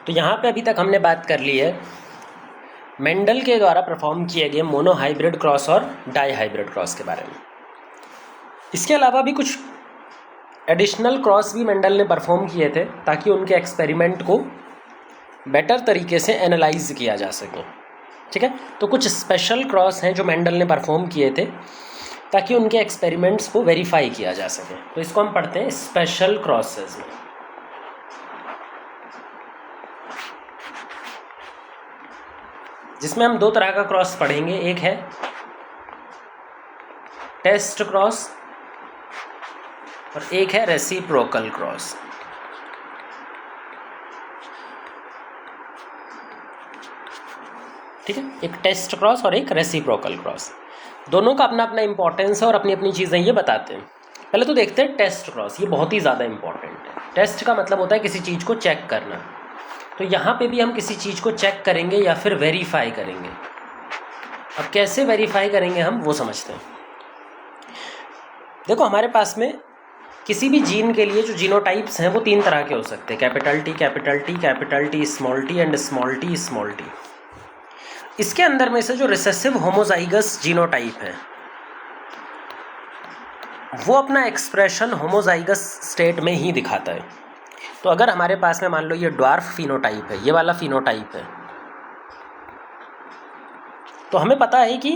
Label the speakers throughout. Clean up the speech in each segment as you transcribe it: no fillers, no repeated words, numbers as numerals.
Speaker 1: तो यहाँ पे अभी तक हमने बात कर ली है मेंडल के द्वारा परफॉर्म किए गए मोनो हाइब्रिड क्रॉस और डाई हाइब्रिड क्रॉस के बारे में। इसके अलावा भी कुछ एडिशनल क्रॉस भी मेंडल ने परफॉर्म किए थे ताकि उनके एक्सपेरिमेंट को बेटर तरीके से एनालाइज किया जा सके। ठीक है, तो कुछ स्पेशल क्रॉस हैं जो मेंडल ने परफॉर्म किए थे ताकि उनके एक्सपेरिमेंट्स को वेरीफाई किया जा सके। तो इसको हम पढ़ते हैं स्पेशल क्रॉसेस में। जिसमें हम दो तरह का क्रॉस पढ़ेंगे, एक है टेस्ट क्रॉस और एक है रेसिप्रोकल क्रॉस। ठीक है, एक टेस्ट क्रॉस और एक रेसिप्रोकल क्रॉस, दोनों का अपना अपना इंपॉर्टेंस है और अपनी अपनी चीज़ें ये बताते हैं। पहले तो देखते हैं टेस्ट क्रॉस, ये बहुत ही ज़्यादा इंपॉर्टेंट है। टेस्ट का मतलब होता है किसी चीज़ को चेक करना। तो यहाँ पे भी हम किसी चीज़ को चेक करेंगे या फिर वेरीफाई करेंगे। अब कैसे वेरीफाई करेंगे हम वो समझते हैं। देखो, हमारे पास में किसी भी जीन के लिए जो जीनोटाइप्स हैं वो तीन तरह के हो सकते हैं, capital T, capital T, capital T small T and small T small T. इसके अंदर में से जो रिसेसिव होमोजाइगस जीनोटाइप है वो अपना एक्सप्रेशन होमोजाइगस स्टेट में ही दिखाता है। तो अगर हमारे पास में मान लो ये ड्वार्फ फिनोटाइप है, ये वाला फिनोटाइप है, तो हमें पता है कि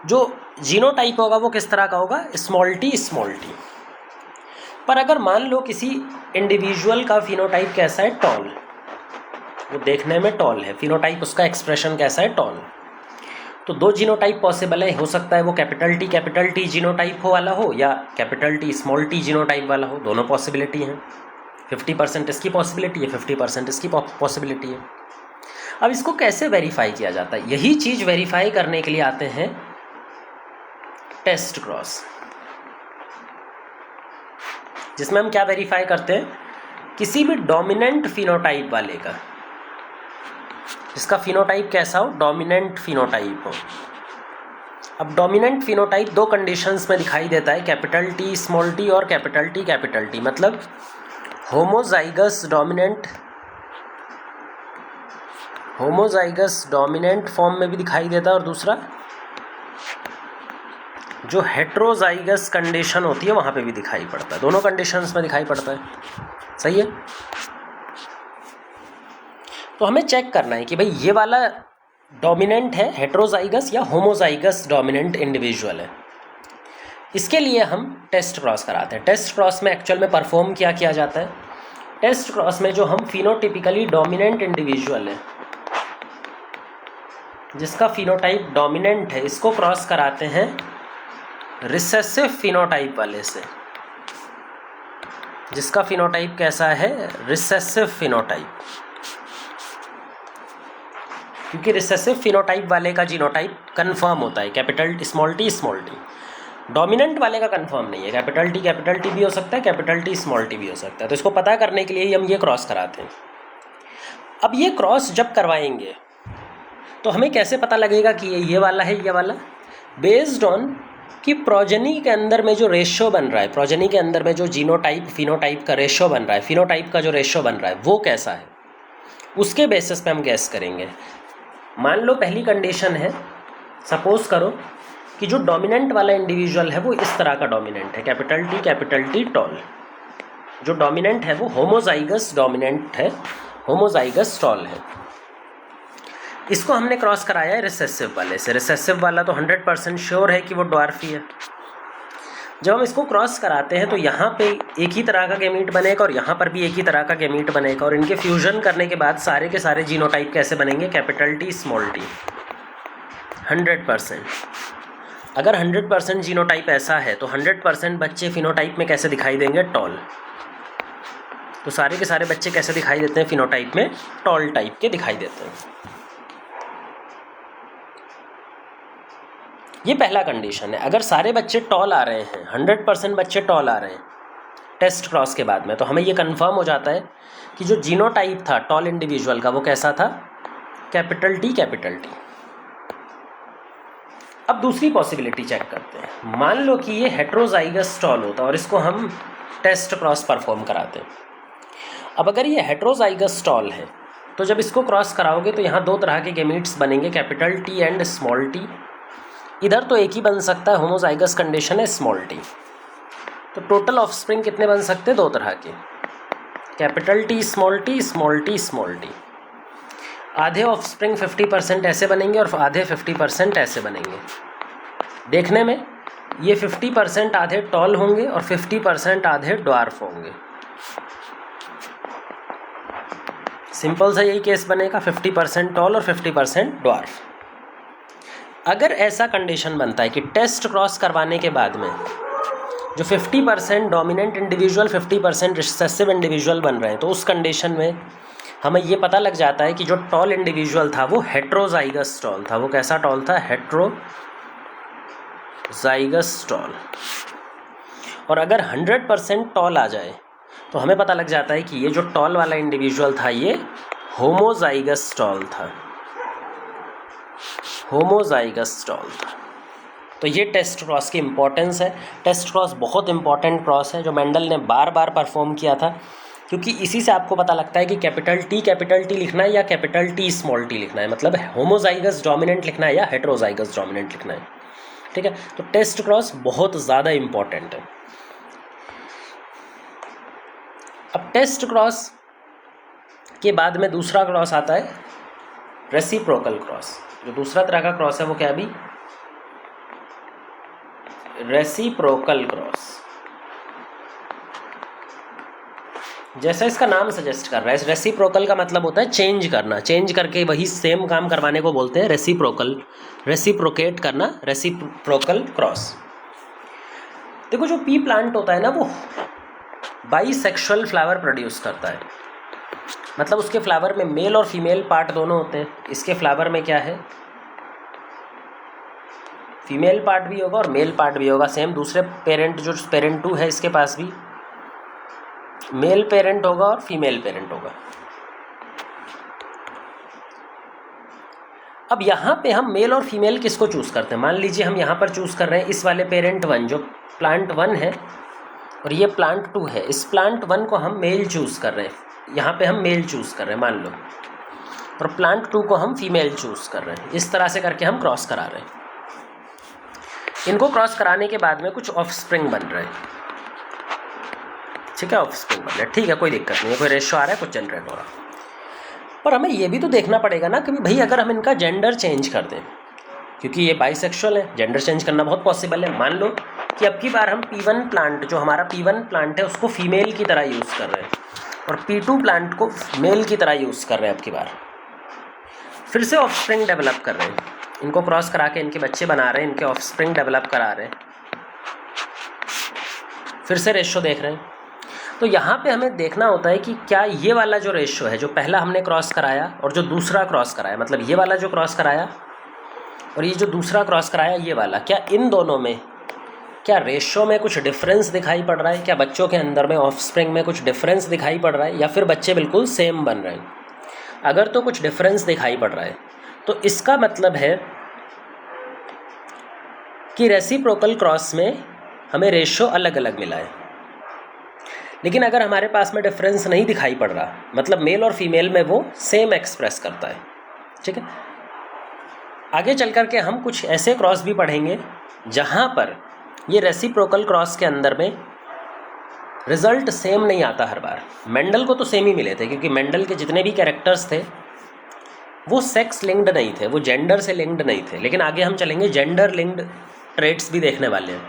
Speaker 1: जो जीनोटाइप होगा वो किस तरह का होगा, स्मॉल टी स्मॉल टी। पर अगर मान लो किसी इंडिविजुअल का फिनोटाइप कैसा है, टॉल, वो देखने में टॉल है, फिनोटाइप उसका एक्सप्रेशन कैसा है, टॉल। तो दो जीनोटाइप पॉसिबल है, हो सकता है वो कैपिटल टी जीनोटाइप हो वाला हो या capital T small T genotype वाला हो, दोनों पॉसिबिलिटी हैं। 50% इसकी पॉसिबिलिटी है, 50% इसकी पॉसिबिलिटी है। अब इसको कैसे वेरीफाई किया जाता है, यही चीज़ वेरीफाई करने के लिए आते हैं टेस्ट क्रॉस, जिसमें हम क्या वेरीफाई करते हैं, किसी भी डोमिनेंट फिनोटाइप वाले का, जिसका फिनोटाइप कैसा हो, डोमिनेंट फिनोटाइप हो। अब डोमिनेंट फिनोटाइप दो कंडीशंस में दिखाई देता है, कैपिटल टी स्मॉल टी और कैपिटल टी, मतलब होमोजाइगस डोमिनेंट फॉर्म में भी दिखाई देता है और दूसरा जो हेट्रोजाइगस कंडीशन होती है वहाँ पे भी दिखाई पड़ता है, दोनों कंडीशंस में दिखाई पड़ता है। सही है, तो हमें चेक करना है कि भाई ये वाला डोमिनेंट है, हेट्रोजाइगस या होमोजाइगस डोमिनेंट इंडिविजुअल है। इसके लिए हम टेस्ट क्रॉस कराते हैं। टेस्ट क्रॉस में एक्चुअल में परफॉर्म क्या किया जाता है, टेस्ट क्रॉस में जो हम फिनोटिपिकली डोमिनेंट इंडिविजुअल है, जिसका फिनोटाइप डोमिनेंट है, इसको क्रॉस कराते हैं रिसेसिव फिनोटाइप वाले से, जिसका फिनोटाइप कैसा है, रिसेसिव फिनोटाइप। क्योंकि रिसेसिव फिनोटाइप वाले का जीनोटाइप कंफर्म होता है, capital small T small T. Dominant वाले का कंफर्म नहीं है, कैपिटल टी भी हो सकता है, कैपिटल टी स्मॉल टी भी हो सकता है। तो इसको पता करने के लिए ही हम ये क्रॉस कराते हैं। अब ये क्रॉस जब करवाएंगे तो हमें कैसे पता लगेगा कि ये वाला है, ये वाला, बेस्ड ऑन कि प्रोजेनी के अंदर में जो रेशियो बन रहा है, प्रोजेनी के अंदर में जो जीनोटाइप फिनोटाइप का रेशियो बन रहा है, फिनोटाइप का जो रेशियो बन रहा है वो कैसा है, उसके बेसिस पे हम गैस करेंगे। मान लो पहली कंडीशन है, सपोज करो कि जो डोमिनेंट वाला इंडिविजुअल है वो इस तरह का डोमिनेंट है, कैपिटल टी टॉल। जो डोमिनेंट है वो होमोजाइगस डोमिनेंट है, होमोजाइगस टॉल है। इसको हमने क्रॉस कराया है रिसेसिव वाले से। रिसेसिव वाला तो 100% श्योर है कि वो ड्वार्फ ही है। जब हम इसको क्रॉस कराते हैं तो यहाँ पे एक ही तरह का गैमीट बनेगा और यहाँ पर भी एक ही तरह का गैमीट बनेगा, और इनके फ्यूजन करने के बाद सारे के सारे जीनोटाइप कैसे बनेंगे, कैपिटल टी स्मॉल टी, 100%। अगर 100% जीनोटाइप ऐसा है तो 100% बच्चे फिनोटाइप में कैसे दिखाई देंगे, टॉल। तो सारे के सारे बच्चे कैसे दिखाई देते हैं फिनोटाइप में, टॉल टाइप के दिखाई देते हैं। ये पहला कंडीशन है। अगर सारे बच्चे टॉल आ रहे हैं, 100% बच्चे टॉल आ रहे हैं टेस्ट क्रॉस के बाद में, तो हमें ये कंफर्म हो जाता है कि जो जीनोटाइप था टॉल इंडिविजुअल का वो कैसा था, कैपिटल टी। अब दूसरी पॉसिबिलिटी चेक करते हैं। मान लो कि ये हेट्रोजाइगस टॉल होता और इसको हम टेस्ट क्रॉस परफॉर्म कराते हैं, अब अगर ये हेट्रोजाइगस टॉल है तो जब इसको क्रॉस कराओगे तो यहाँ दो तरह के गैमीट्स बनेंगे, capital T and small T. इधर तो एक ही बन सकता है, होमोजाइगस कंडीशन है स्मॉल टी। तो टोटल ऑफस्प्रिंग कितने बन सकते हैं? दो तरह के, capital T small T, small T small T. आधे ऑफस्प्रिंग 50% ऐसे बनेंगे और आधे 50% ऐसे बनेंगे। देखने में ये 50% आधे टॉल होंगे और 50% आधे ड्वार्फ होंगे। सिंपल सा यही केस बनेगा, 50% टॉल और 50% ड्वार्फ। अगर ऐसा कंडीशन बनता है कि टेस्ट क्रॉस करवाने के बाद में जो 50% डोमिनेंट इंडिविजुअल 50% रिसेसिव इंडिविजुअल बन रहे हैं, तो उस कंडीशन में हमें ये पता लग जाता है कि जो टॉल इंडिविजुअल था वो हेट्रोजाइगस टॉल था। वो कैसा टॉल था? Heterozygous tall. और अगर 100% टॉल आ जाए तो हमें पता लग जाता है कि ये जो टॉल वाला इंडिविजुअल था ये होमोजाइगस टॉल था, होमोजाइगस टॉल था। तो ये टेस्ट क्रॉस की इम्पोर्टेंस है। टेस्ट क्रॉस बहुत इंपॉर्टेंट क्रॉस है जो मेंडल ने बार बार परफॉर्म किया था, क्योंकि इसी से आपको पता लगता है कि कैपिटल टी लिखना है या कैपिटल टी स्मॉल टी लिखना है, मतलब होमोजाइगस डोमिनेंट लिखना है या हेट्रोजाइगस डोमिनेंट लिखना है। ठीक है, तो टेस्ट क्रॉस बहुत ज़्यादा इम्पॉर्टेंट है। अब टेस्ट क्रॉस के बाद में दूसरा क्रॉस आता है रेसिप्रोकल क्रॉस। जो दूसरा तरह का क्रॉस है वो क्या? अभी रेसिप्रोकल क्रॉस। जैसा इसका नाम सजेस्ट कर रहा है, रेसिप्रोकल का मतलब होता है चेंज करना, चेंज करके वही सेम काम करवाने को बोलते हैं रेसिप्रोकल, रेसिप्रोकेट करना, रेसिप्रोकल क्रॉस। देखो जो पी प्लांट होता है ना वो बाईसेक्सुअल फ्लावर प्रोड्यूस करता है, मतलब उसके फ्लावर में मेल और फीमेल पार्ट दोनों होते हैं। इसके फ्लावर में क्या है? फीमेल पार्ट भी होगा और मेल पार्ट भी होगा। सेम दूसरे पेरेंट जो पेरेंट 2 है इसके पास भी मेल पेरेंट होगा और फीमेल पेरेंट होगा। अब यहाँ पे हम मेल और फीमेल किसको चूज़ करते हैं? मान लीजिए हम यहाँ पर चूज़ कर रहे हैं इस वाले पेरेंट 1 जो प्लांट 1 है और ये प्लांट 2 है। इस प्लांट 1 को हम मेल चूज़ कर रहे हैं, यहाँ पे हम मेल चूज़ कर रहे हैं मान लो, और प्लांट 2 को हम फीमेल चूज़ कर रहे हैं। इस तरह से करके हम क्रॉस करा रहे हैं। इनको क्रॉस कराने के बाद में कुछ ऑफस्प्रिंग बन रहे हैं। ठीक है, ऑफस्प्रिंग बन रहे हैं, ठीक है, कोई दिक्कत नहीं है, कोई रेशो आ रहा है, कुछ जनरेट हो रहा है। पर हमें ये भी तो देखना पड़ेगा ना कि भाई अगर हम इनका जेंडर चेंज कर दें, क्योंकि ये बाइसेक्सुअल है, जेंडर चेंज करना बहुत पॉसिबल है। मान लो कि अब की बार हम P1 प्लांट, जो हमारा P1 प्लांट है उसको फीमेल की तरह यूज़ कर रहे हैं और P2 प्लांट को मेल की तरह यूज़ कर रहे हैं। अब की बार फिर से ऑफस्प्रिंग डेवलप कर रहे हैं, इनको क्रॉस करा के इनके बच्चे बना रहे हैं, इनके ऑफस्प्रिंग डेवलप करा रहे हैं, फिर से रेशो देख रहे हैं। तो यहाँ पे हमें देखना होता है कि क्या ये वाला जो रेशो है, जो पहला हमने क्रॉस कराया और जो दूसरा क्रॉस कराया, मतलब ये वाला जो क्रॉस कराया और ये जो दूसरा क्रॉस कराया ये वाला, क्या इन दोनों में क्या रेशो में कुछ डिफरेंस दिखाई पड़ रहा है? क्या बच्चों के अंदर में ऑफस्प्रिंग में कुछ डिफरेंस दिखाई पड़ रहा है या फिर बच्चे बिल्कुल सेम बन रहे हैं? अगर तो कुछ डिफरेंस दिखाई पड़ रहा है तो इसका मतलब है कि रेसिप्रोकल क्रॉस में हमें रेशो अलग अलग मिला है। लेकिन अगर हमारे पास में डिफरेंस नहीं दिखाई पड़ रहा, मतलब मेल और फीमेल में वो सेम एक्सप्रेस करता है, ठीक है। आगे चल कर के हम कुछ ऐसे क्रॉस भी पढ़ेंगे जहाँ पर ये रेसिप्रोकल क्रॉस के अंदर में रिजल्ट सेम नहीं आता हर बार। मेंडल को तो सेम ही मिले थे, क्योंकि मेंडल के जितने भी कैरेक्टर्स थे वो सेक्स लिंक्ड नहीं थे, वो जेंडर से लिंक्ड नहीं थे। लेकिन आगे हम चलेंगे जेंडर लिंक्ड ट्रेट्स भी देखने वाले हैं,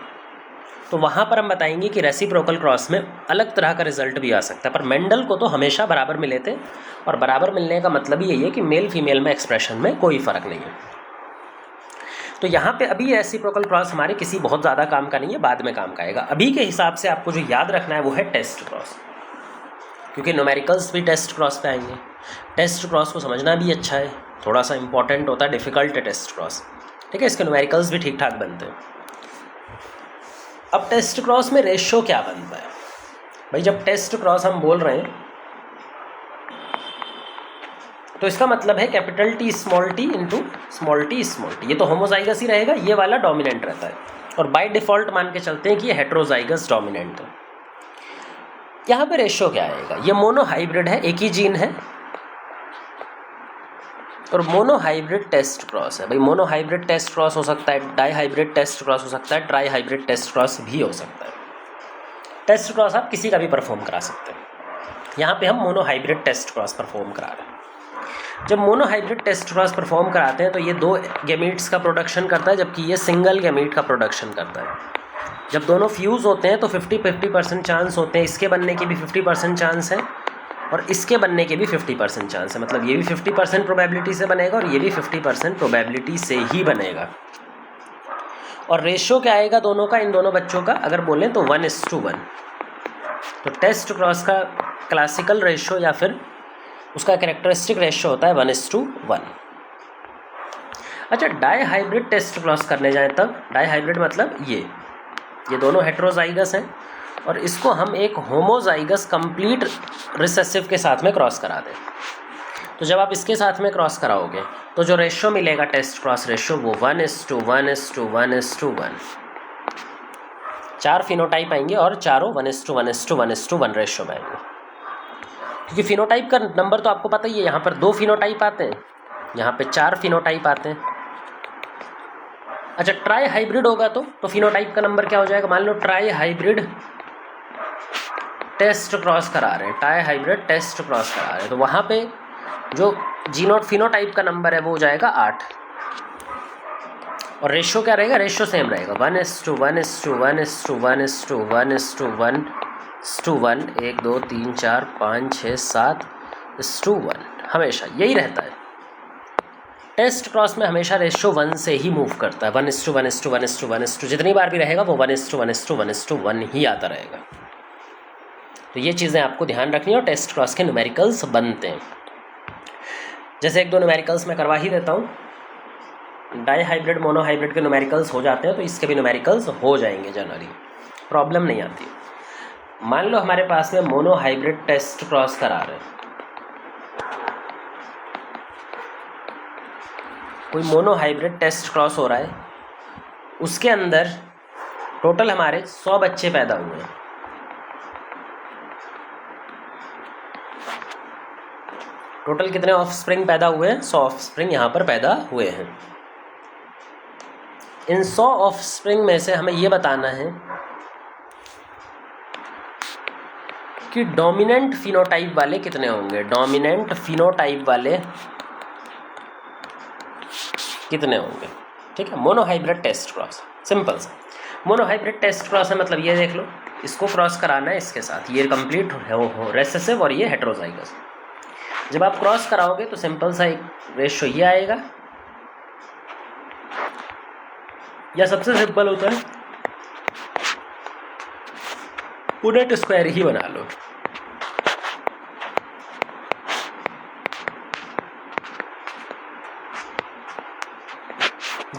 Speaker 1: तो वहाँ पर हम बताएंगे कि रेसिप्रोकल क्रॉस में अलग तरह का रिजल्ट भी आ सकता है। पर मेंडल को तो हमेशा बराबर मिले थे, और बराबर मिलने का मतलब यही है कि मेल फीमेल में एक्सप्रेशन में कोई फ़र्क नहीं है। तो यहाँ पे अभी रेसिप्रोकल क्रॉस हमारे किसी बहुत ज़्यादा काम का नहीं है, बाद में काम का आएगा। अभी के हिसाब से आपको जो याद रखना है वो है टेस्ट क्रॉस, क्योंकि न्यूमेरिकल्स भी टेस्ट क्रॉस पे आएंगे। टेस्ट क्रॉस को समझना भी अच्छा है, थोड़ा सा इंपॉर्टेंट होता है, डिफ़िकल्ट है टेस्ट क्रॉस, ठीक है। इसके न्यूमेरिकल्स भी ठीक ठाक बनते हैं। अब टेस्ट क्रॉस में रेशो क्या बनता है भाई? जब टेस्ट क्रॉस हम बोल रहे हैं तो इसका मतलब है capital T small T into small T small T. ये तो होमोजाइगस ही रहेगा, ये वाला डोमिनेंट रहता है, और बाय डिफ़ॉल्ट मान के चलते हैं कि ये हेट्रोजाइगस डोमिनेंट है। यहाँ पे रेशियो क्या आएगा, ये मोनोहाइब्रिड है, एक ही जीन है और मोनोहाइब्रिड टेस्ट क्रॉस है। भाई मोनोहाइब्रिड टेस्ट क्रॉस हो सकता है, डाईहाइब्रिड टेस्ट क्रॉस हो सकता है, ट्राईहाइब्रिड टेस्ट क्रॉस भी हो सकता है। टेस्ट क्रॉस आप किसी का भी परफॉर्म करा सकते हैं। यहाँ पे हम मोनोहाइब्रिड टेस्ट क्रॉस परफॉर्म करा रहे हैं। जब मोनोहाइब्रिड टेस्ट क्रॉस परफॉर्म कराते हैं तो ये 2 गैमीट्स का प्रोडक्शन करता है, जबकि ये सिंगल गैमीट का प्रोडक्शन करता है। जब दोनों फ्यूज़ होते हैं तो 50-50% चांस होते हैं, इसके बनने की भी 50% चांस है और इसके बनने के भी 50% चांस है। मतलब ये भी 50% प्रोबेबिलिटी से बनेगा और ये भी 50% प्रोबेबिलिटी से ही बनेगा। और रेशियो क्या आएगा दोनों का, इन दोनों बच्चों का अगर बोलें तो 1:1। तो टेस्ट क्रॉस का क्लासिकल रेशियो या फिर उसका कैरेक्टरिस्टिक रेशियो होता है 1:1। अच्छा, डाईहाइब्रिड टेस्ट क्रॉस करने जाएं तब, डाईहाइब्रिड मतलब ये दोनों हेट्रोजाइगस हैं और इसको हम एक होमोजाइगस कंप्लीट रिसेसिव के साथ में क्रॉस करा दें। तो जब आप इसके साथ में क्रॉस कराओगे तो जो रेशियो मिलेगा टेस्ट क्रॉस रेशियो वो 1:1:1:1:1। 4 फिनोटाइप आएंगे और चारों 1:1:1:1 रेशियो में आएंगे। क्योंकि फिनोटाइप का नंबर तो आपको पता ही है, यहाँ पर 2 फिनोटाइप आते हैं, यहाँ पे 4 फिनोटाइप आते हैं। अच्छा, ट्राई हाइब्रिड होगा तो फिनोटाइप का नंबर क्या हो जाएगा, मान लो ट्राई हाइब्रिड टेस्ट क्रॉस करा रहे हैं, ट्राई हाइब्रिड टेस्ट क्रॉस करा रहे हैं, तो वहाँ पे जो जीनोट फिनोटाइप का नंबर है वो हो जाएगा 8 और रेशियो क्या रहेगा, रेशियो सेम रहेगा 1:1:1:1:1:1:1:1 1 2 3 4 5 6 7:1 हमेशा यही रहता है। टेस्ट क्रॉस में हमेशा रेशियो 1 से ही मूव करता है, 1:1:1:1:1 जितनी बार भी रहेगा वो 1:1:1:1 ही आता रहेगा। तो ये चीज़ें आपको ध्यान रखनी है और टेस्ट क्रॉस के न्यूमेरिकल्स बनते हैं। जैसे 1-2 न्यूमेरिकल्स मैं करवा ही देता हूँ। डाईहाइब्रिड मोनोहाइब्रिड के न्यूमेरिकल्स हो जाते हैं तो इसके भी न्यूमेरिकल्स हो जाएंगे, जनरली प्रॉब्लम नहीं आती। मान लो हमारे पास में मोनोहाइब्रिड टेस्ट क्रॉस करा रहे हैं, कोई मोनोहाइब्रिड टेस्ट क्रॉस हो रहा है, उसके अंदर टोटल हमारे 100 बच्चे पैदा हुए हैं। टोटल कितने ऑफस्प्रिंग पैदा हुए हैं, 100 ऑफस्प्रिंग यहाँ पर पैदा हुए हैं। इन 100 ऑफस्प्रिंग में से हमें ये बताना है कि डोमिनेंट फिनोटाइप वाले कितने होंगे, डोमिनेंट फिनोटाइप वाले कितने होंगे। ठीक है, मोनोहाइब्रिड टेस्ट क्रॉस सिंपल सा मोनोहाइब्रिड टेस्ट क्रॉस है, मतलब ये देख लो, इसको क्रॉस कराना है इसके साथ, ये कंप्लीट हो रेसेसिव और ये हेट्रोजाइगस। जब आप क्रॉस कराओगे तो सिंपल सा एक रेशियो ये आएगा, या सबसे सिंपल होता है पुनेट स्क्वायर ही बना लो।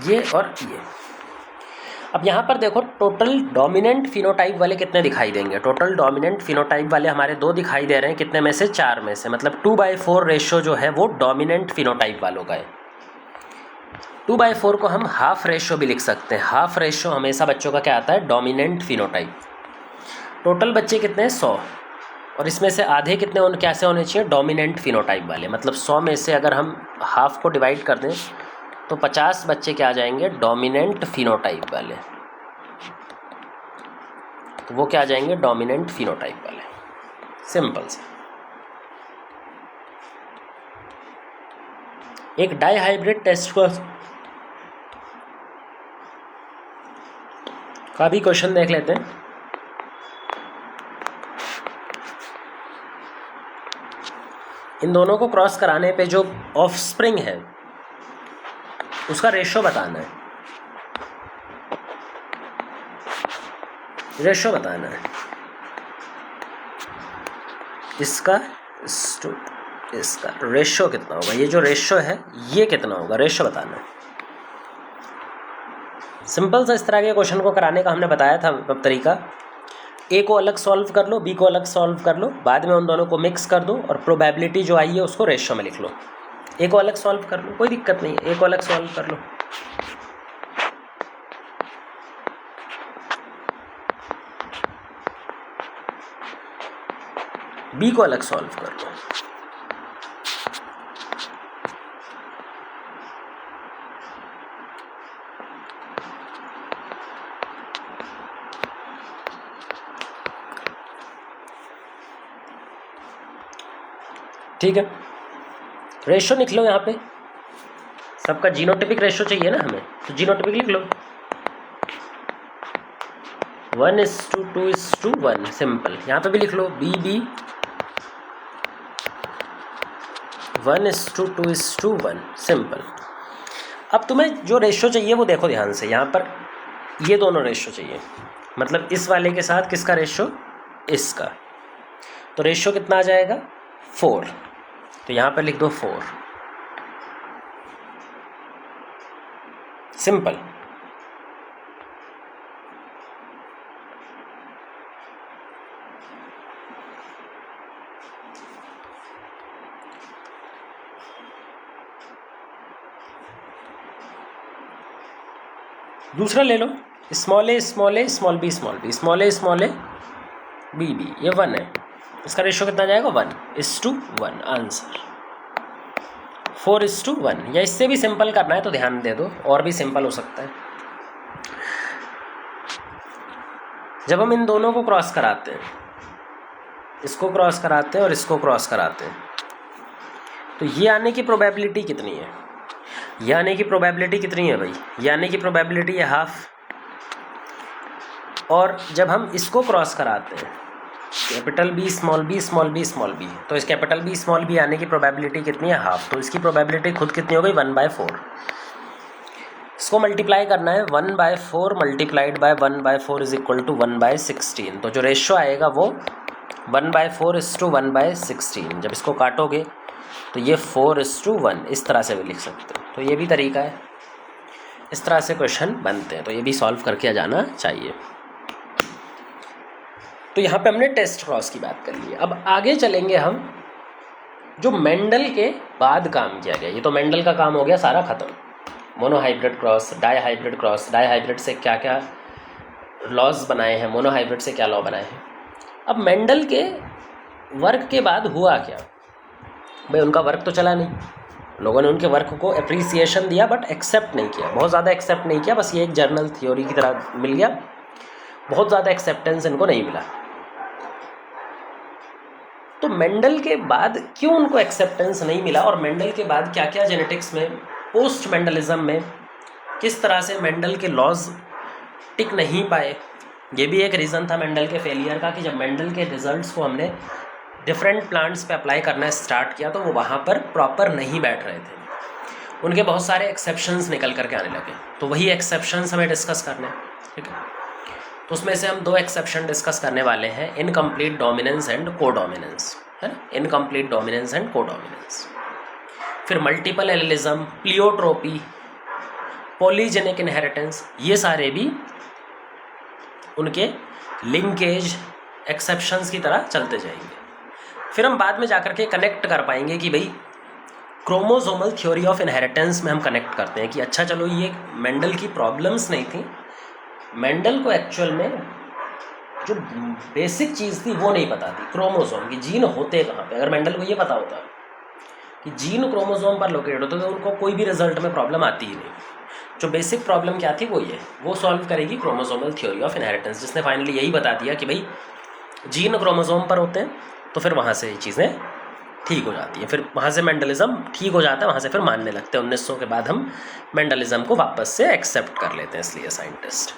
Speaker 1: ये और ये। अब यहाँ पर देखो टोटल डोमिनेंट फिनोटाइप वाले कितने दिखाई देंगे, टोटल डोमिनेंट फिनोटाइप वाले हमारे 2 दिखाई दे रहे हैं, कितने में से, 4 में से, मतलब 2/4 रेशियो जो है वो डोमिनेंट फिनोटाइप वालों का है। 2/4 को हम हाफ रेशियो भी लिख सकते हैं, हाफ रेशियो हमेशा बच्चों का क्या आता है, डोमिनेंट फिनोटाइप। टोटल बच्चे कितने हैं, 100, और इसमें से आधे कितने कैसे होने चाहिए, डोमिनेंट फिनोटाइप वाले। मतलब 100 में से अगर हम हाफ को डिवाइड कर दें तो 50 बच्चे क्या आ जाएंगे, डोमिनेंट फिनोटाइप वाले। तो वो क्या आ जाएंगे, डोमिनेंट फिनोटाइप वाले। सिंपल से। एक डाईहाइब्रिड टेस्ट का भी क्वेश्चन देख लेते हैं। इन दोनों को क्रॉस कराने पे जो ऑफस्प्रिंग है उसका रेशियो बताना है, रेशियो बताना है इसका इसका रेशियो कितना होगा, ये जो रेशियो है ये कितना होगा, रेशियो बताना है। सिंपल सा इस तरह के क्वेश्चन को कराने का हमने बताया था तरीका, ए को अलग सॉल्व कर लो, बी को अलग सॉल्व कर लो, बाद में उन दोनों को मिक्स कर दो और प्रोबेबिलिटी जो आई है उसको रेशियो में लिख लो। ए को अलग सॉल्व कर लो, कोई दिक्कत नहीं है, ए को अलग सॉल्व कर लो। बी को अलग सॉल्व कर लो। ठीक है, रेशो लिख लो यहाँ पे, सबका जीनोटिपिक रेशो चाहिए ना हमें, तो जीनोटिपिक लिख लो 1:2:1 सिंपल। यहाँ पे भी लिख लो BB 1:2:1 सिंपल। अब तुम्हें जो रेशो चाहिए वो देखो ध्यान से, यहाँ पर ये दोनों रेशो चाहिए, मतलब इस वाले के साथ किसका रेशो, इसका, तो रेशो कितना आ जाएगा 4, तो यहाँ पर लिख दो 4 सिंपल। दूसरा ले लो small a small a small B small B, small a b b, ये 1 है, इसका रेशो कितना जाएगा 1:1 आंसर 4:1, या इससे भी सिंपल करना है तो ध्यान दे दो, और भी सिंपल हो सकता है। जब हम इन दोनों को क्रॉस कराते हैं, इसको क्रॉस कराते हैं और इसको क्रॉस कराते हैं, तो ये आने की प्रोबेबिलिटी कितनी है, ये आने की प्रोबेबिलिटी कितनी है भाई, ये आने की प्रोबेबिलिटी है हाफ, और जब हम इसको क्रॉस कराते हैं capital B small B small B small B, तो इस कैपिटल बी स्मॉल बी आने की प्रोबेबिलिटी कितनी है हाफ, तो इसकी प्रोबेबिलिटी खुद कितनी हो गई 1/4। इसको मल्टीप्लाई करना है 1/4 multiplied by 1/4 is equal to 1/16, तो जो रेशो आएगा वो 1/4:1/16। जब इसको काटोगे तो ये 4:1 इस तरह से भी लिख सकते हो, तो ये भी तरीका है, इस तरह से क्वेश्चन बनते हैं, तो ये भी सॉल्व करके जाना चाहिए। तो यहाँ पे हमने टेस्ट क्रॉस की बात कर ली है। अब आगे चलेंगे हम, जो मेंडल के बाद काम किया गया, ये तो मेंडल का काम हो गया सारा खत्म, monohybrid cross, dihybrid cross, dihybrid से क्या क्या लॉज बनाए हैं, मोनोहाइब्रिड से क्या लॉ बनाए हैं। अब मेंडल के वर्क के बाद हुआ क्या भाई, उनका वर्क तो चला नहीं, लोगों ने उनके वर्क को अप्रिसिएशन दिया बट एक्सेप्ट नहीं किया, बहुत ज़्यादा एक्सेप्ट नहीं किया, बस ये एक जर्नल थ्योरी की तरह मिल गया, बहुत ज़्यादा एक्सेप्टेंस इनको नहीं मिला। तो मेंडल के बाद क्यों उनको एक्सेप्टेंस नहीं मिला, और मेंडल के बाद क्या क्या जेनेटिक्स में, पोस्ट मेंडलिज्म में किस तरह से मेंडल के लॉज टिक नहीं पाए, ये भी एक रीज़न था मेंडल के फेलियर का, कि जब मेंडल के रिजल्ट्स को हमने डिफरेंट प्लांट्स पे अप्लाई करना स्टार्ट किया तो वो वहाँ पर प्रॉपर नहीं बैठ रहे थे, उनके बहुत सारे एक्सेप्शंस निकल करके आने लगे, तो वही एक्सेप्शंस हमें डिस्कस करने हैं। ठीक है, तो उसमें से हम 2 एक्सेप्शन डिस्कस करने वाले हैं, इनकम्प्लीट डोमिनेंस एंड कोडोमिनेंस, है ना, इनकम्प्लीट डोमिनेंस एंड कोडोमिनेंस, फिर multiple allelism, pleiotropy, polygenic inheritance, ये सारे भी उनके लिंकेज एक्सेप्शंस की तरह चलते जाएंगे। फिर हम बाद में जाकर के कनेक्ट कर पाएंगे कि भाई क्रोमोसोमल थ्योरी ऑफ इनहेरिटेंस में हम कनेक्ट करते हैं कि अच्छा चलो ये मेंडल की प्रॉब्लम्स नहीं थी, मेंडल को एक्चुअल में जो बेसिक चीज़ थी वो नहीं पता थी, क्रोमोसोम की, जीन होते कहाँ पे। अगर मेंडल को ये पता होता कि जीन क्रोमोसोम पर लोकेट होते तो उनको कोई भी रिजल्ट में प्रॉब्लम आती ही नहीं। जो बेसिक प्रॉब्लम क्या थी वो सॉल्व करेगी क्रोमोसोमल थ्योरी ऑफ इनहेरिटेंस, जिसने फाइनली यही बता दिया कि भाई जीन क्रोमोसोम पर होते हैं, तो फिर वहाँ से ये चीज़ें ठीक हो जाती हैं, फिर वहाँ से मेंडलिज्म ठीक हो जाता है, वहाँ से फिर मानने लगते हैं। 1900 के बाद हम मेंडलिज्म को वापस से एक्सेप्ट कर लेते हैं इसलिए साइंटिस्ट।